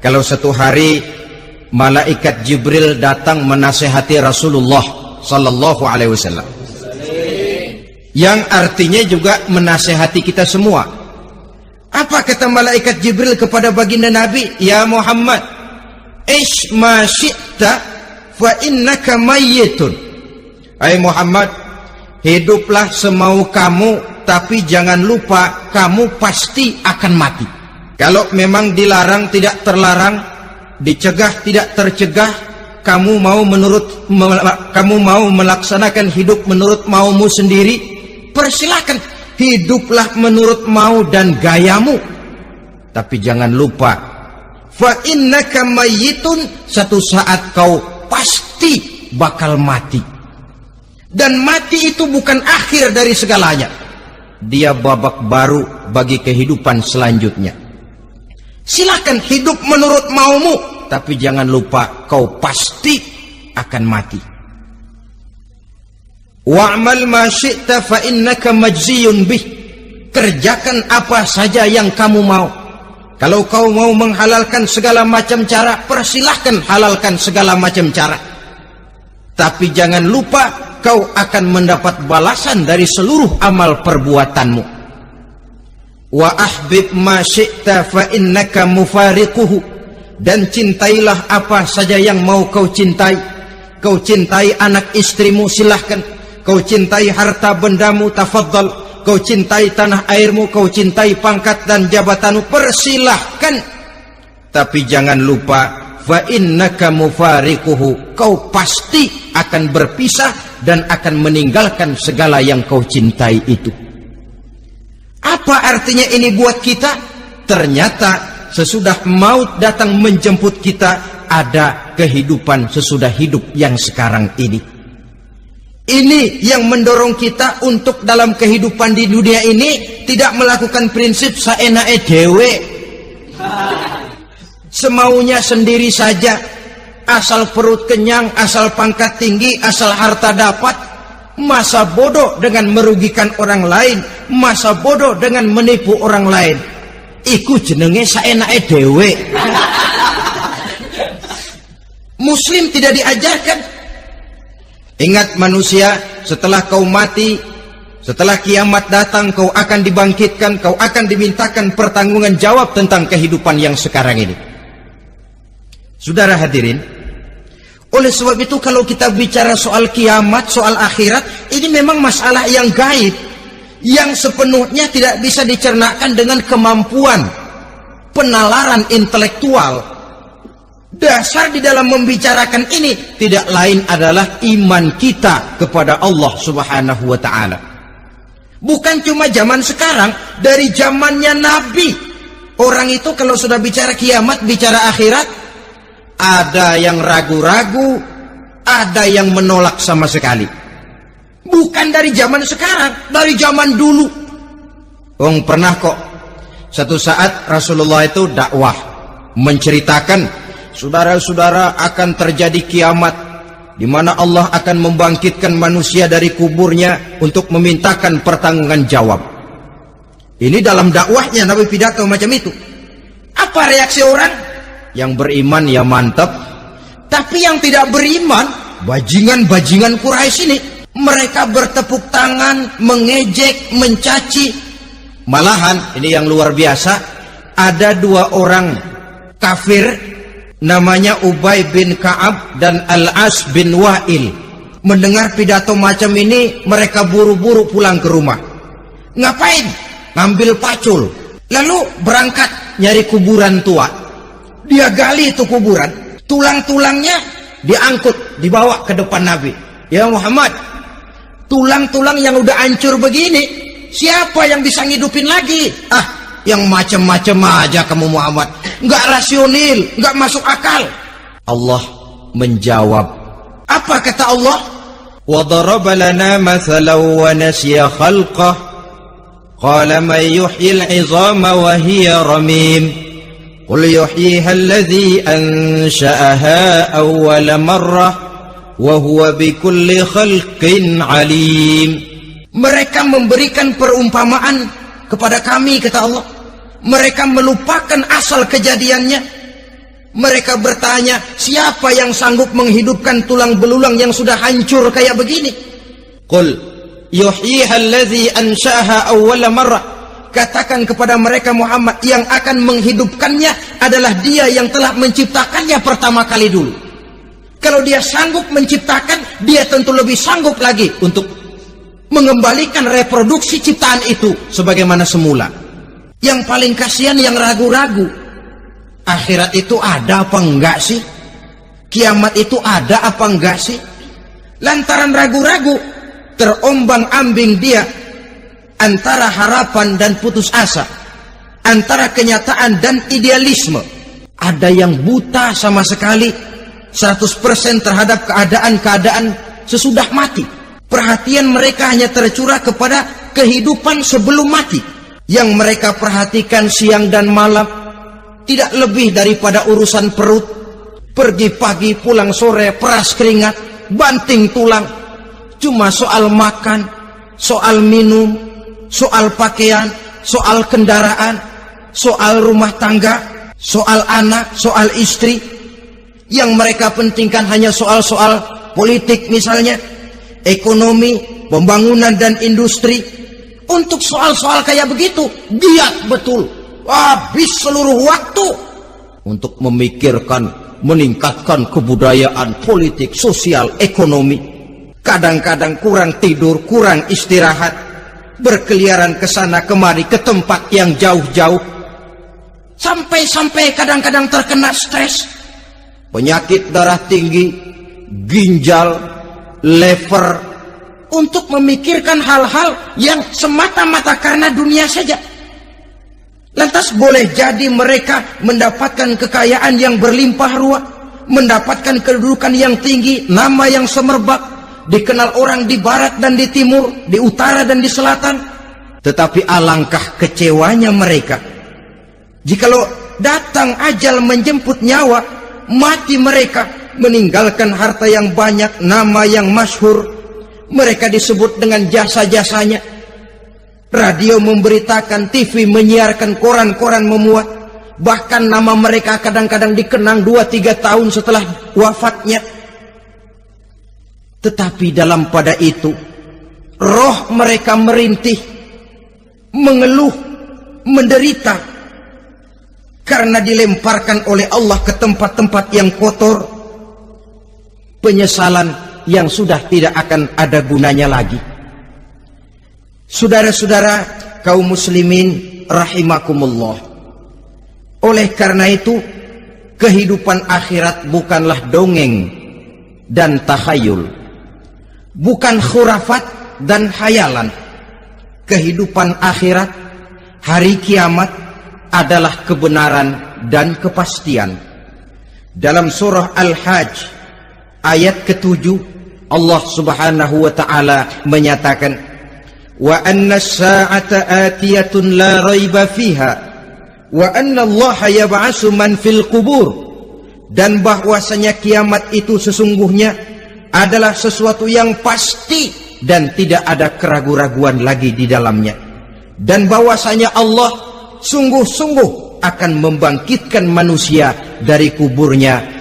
kalau satu hari malaikat Jibril datang menasihati Rasulullah sallallahu alaihi wasallam, yang artinya juga menasihati kita semua. Apa kata malaikat Jibril kepada baginda Nabi? Ya Muhammad, ish ma syi'ta fa innaka mayyitun. Hai Muhammad, hiduplah semau kamu, tapi jangan lupa kamu pasti akan mati. Kalau memang dilarang tidak terlarang, dicegah tidak tercegah, kamu mau melaksanakan hidup menurut maumu sendiri, persilahkan, hiduplah menurut mau dan gayamu. Tapi jangan lupa, fa innaka mayyitun, satu saat kau pasti bakal mati. Dan mati itu bukan akhir dari segalanya, dia babak baru bagi kehidupan selanjutnya. Silakan hidup menurut maumu, tapi jangan lupa kau pasti akan mati. Wa'mal ma syi'ta fa innaka majziyun bih. Kerjakan apa saja yang kamu mau. Kalau kau mau menghalalkan segala macam cara, persilahkan halalkan segala macam cara. Tapi jangan lupa kau akan mendapat balasan dari seluruh amal perbuatanmu. Wa ahbib ma syi'ta fa innaka mufariquhu. Dan cintailah apa saja yang mau kau cintai. Kau cintai anak istrimu, silahkan. Kau cintai harta bendamu, tafadhal. Kau cintai tanah airmu, kau cintai pangkat dan jabatanmu, persilahkan. Tapi jangan lupa, fa innaka mufariquhu, kau pasti akan berpisah dan akan meninggalkan segala yang kau cintai itu. Apa artinya ini buat kita? Ternyata sesudah maut datang menjemput kita, ada kehidupan sesudah hidup yang sekarang ini. Ini yang mendorong kita untuk dalam kehidupan di dunia ini tidak melakukan prinsip saenake dhewe, semaunya sendiri saja, asal perut kenyang, asal pangkat tinggi, asal harta dapat. Masa bodoh dengan merugikan orang lain, masa bodoh dengan menipu orang lain. Iku jenenge saenake dhewe. Muslim tidak diajarkan. Ingat manusia, setelah kau mati, setelah kiamat datang, kau akan dibangkitkan, kau akan dimintakan pertanggungan jawab tentang kehidupan yang sekarang ini. Saudara hadirin, oleh sebab itu kalau kita bicara soal kiamat, soal akhirat, ini memang masalah yang gaib, yang sepenuhnya tidak bisa dicernakan dengan kemampuan penalaran intelektual. Dasar di dalam membicarakan ini tidak lain adalah iman kita kepada Allah Subhanahu wa ta'ala. Bukan cuma zaman sekarang, dari zamannya Nabi. Orang itu kalau sudah bicara kiamat, bicara akhirat, ada yang ragu-ragu, ada yang menolak sama sekali. Bukan dari zaman sekarang, dari zaman dulu. Pernah kok satu saat Rasulullah itu dakwah, menceritakan, saudara-saudara, akan terjadi kiamat, di mana Allah akan membangkitkan manusia dari kuburnya untuk memintakan pertanggungan jawab. Ini dalam dakwahnya Nabi pidato macam itu. Apa reaksi orang? Yang beriman ya mantap, tapi yang tidak beriman, bajingan-bajingan Quraisy ini, mereka bertepuk tangan, mengejek, mencaci. Malahan ini yang luar biasa, ada dua orang kafir namanya Ubay bin Ka'ab dan Al-As bin Wa'il. Mendengar pidato macam ini, mereka buru-buru pulang ke rumah. Ngapain? Ngambil pacul, lalu berangkat nyari kuburan tua. Dia gali itu kuburan, tulang-tulangnya diangkut, dibawa ke depan Nabi. Ya Muhammad, tulang-tulang yang udah hancur begini, siapa yang bisa ngidupin lagi? Yang macam-macam aja kamu Muhammad, nggak rasional, nggak masuk akal. Allah menjawab, apa kata Allah? Wa daraba lana mathalan wa nasiya khalqah, qala man yuhyil 'izama wa hiya ramim. Qul yuhyiha alladhi ansha'aha awwala marrah wa huwa bikulli khalqin alim. Mereka memberikan perumpamaan kepada kami, kata Allah. Mereka melupakan asal kejadiannya. Mereka bertanya, siapa yang sanggup menghidupkan tulang belulang yang sudah hancur kayak begini? Qul yuhyiha allazi ansha'aha awwala marrah. Katakan kepada mereka Muhammad, yang akan menghidupkannya adalah Dia yang telah menciptakannya pertama kali dulu. Kalau Dia sanggup menciptakan, Dia tentu lebih sanggup lagi untuk mengembalikan reproduksi ciptaan itu sebagaimana semula. Yang paling kasihan yang ragu-ragu. Akhirat itu ada apa enggak sih? Kiamat itu ada apa enggak sih? Lantaran ragu-ragu, terombang-ambing dia antara harapan dan putus asa, antara kenyataan dan idealisme. Ada yang buta sama sekali 100% terhadap keadaan-keadaan sesudah mati. Perhatian mereka hanya tercurah kepada kehidupan sebelum mati. Yang mereka perhatikan siang dan malam tidak lebih daripada urusan perut. Pergi pagi, pulang sore, peras keringat, banting tulang. Cuma soal makan, soal minum, soal pakaian, soal kendaraan, soal rumah tangga, soal anak, soal istri. Yang mereka pentingkan hanya soal-soal politik misalnya, ekonomi, pembangunan dan industri. Untuk soal-soal kayak begitu, giat betul. Habis seluruh waktu untuk memikirkan, meningkatkan kebudayaan, politik, sosial, ekonomi. Kadang-kadang kurang tidur, kurang istirahat, berkeliaran ke sana kemari ke tempat yang jauh-jauh. Sampai-sampai kadang-kadang terkena stres, penyakit darah tinggi, ginjal, lever, untuk memikirkan hal-hal yang semata-mata karena dunia saja. Lantas boleh jadi mereka mendapatkan kekayaan yang berlimpah ruah, mendapatkan kedudukan yang tinggi, nama yang semerbak, dikenal orang di barat dan di timur, di utara dan di selatan. Tetapi alangkah kecewanya mereka jikalau datang ajal menjemput nyawa, mati mereka, meninggalkan harta yang banyak, nama yang masyhur. Mereka disebut dengan jasa-jasanya. Radio memberitakan, TV menyiarkan, koran-koran memuat. Bahkan nama mereka kadang-kadang dikenang 2-3 tahun setelah wafatnya. Tetapi dalam pada itu, roh mereka merintih, mengeluh, menderita, karena dilemparkan oleh Allah ke tempat-tempat yang kotor. Penyesalan yang sudah tidak akan ada gunanya lagi. Saudara-saudara kaum muslimin rahimakumullah. Oleh karena itu, kehidupan akhirat bukanlah dongeng dan takhayul, bukan khurafat dan khayalan. Kehidupan akhirat, hari kiamat adalah kebenaran dan kepastian. Dalam surah Al-Hajj ayat ke-7, Allah Subhanahu wa taala menyatakan, wa anna as-sa'ata atiyatun la raiba fiha wa anna Allah yab'atsu man fil qubur. Dan bahwasanya kiamat itu sesungguhnya adalah sesuatu yang pasti dan tidak ada keraguan-raguan lagi di dalamnya. Dan bahwasanya Allah sungguh-sungguh akan membangkitkan manusia dari kuburnya